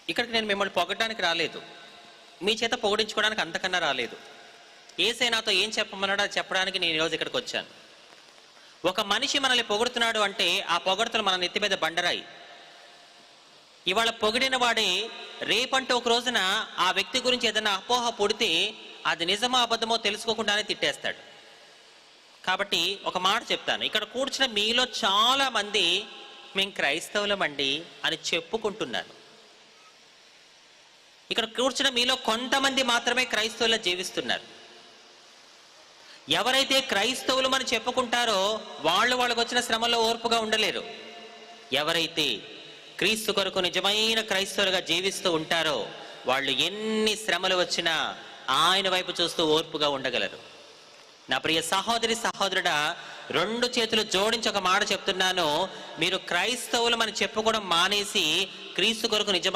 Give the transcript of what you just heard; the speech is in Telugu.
ఇక్కడికి నేను మిమ్మల్ని పొగడడానికి రాలేదు, మీ చేత పొగిడించుకోవడానికి అంతకన్నా రాలేదు. యేసయ్య నాతో ఏం చెప్పమన్నాడో అది చెప్పడానికి నేను ఈరోజు ఇక్కడికి వచ్చాను. ఒక మనిషి మనల్ని పొగుడుతున్నాడు అంటే ఆ పొగడతలు మన నెత్తి మీద బండరాయి. ఇవాళ పొగిడిన వాడే రేపంటూ ఒక రోజున ఆ వ్యక్తి గురించి ఏదైనా అపోహ పొడితే అది నిజమో అబద్ధమో తెలుసుకోకుండానే తిట్టేస్తాడు. కాబట్టి ఒక మాట చెప్తాను, ఇక్కడ కూర్చున్న మీలో చాలా మంది మేము క్రైస్తవులమండి అని చెప్పుకుంటున్నారు. ఇక్కడ కూర్చున్న మీలో కొంతమంది మాత్రమే క్రైస్తవుల్లో జీవిస్తున్నారు. ఎవరైతే క్రైస్తవులు అని చెప్పుకుంటారో వాళ్ళకు వచ్చిన శ్రమలో ఓర్పుగా ఉండలేరు. ఎవరైతే క్రీస్తు కొరకు నిజమైన క్రైస్తవులుగా జీవిస్తూ ఉంటారో వాళ్ళు ఎన్ని శ్రమలు వచ్చినా ఆయన వైపు చూస్తూ ఓర్పుగా ఉండగలరు. నా ప్రియ సహోదరి సహోదరుడా, 2 చేతులు జోడించి ఒక మాట చెప్తున్నాను, మీరు క్రైస్తవులు అని చెప్పుకోవడం మానేసి క్రీస్తు కొరకు నిజమైన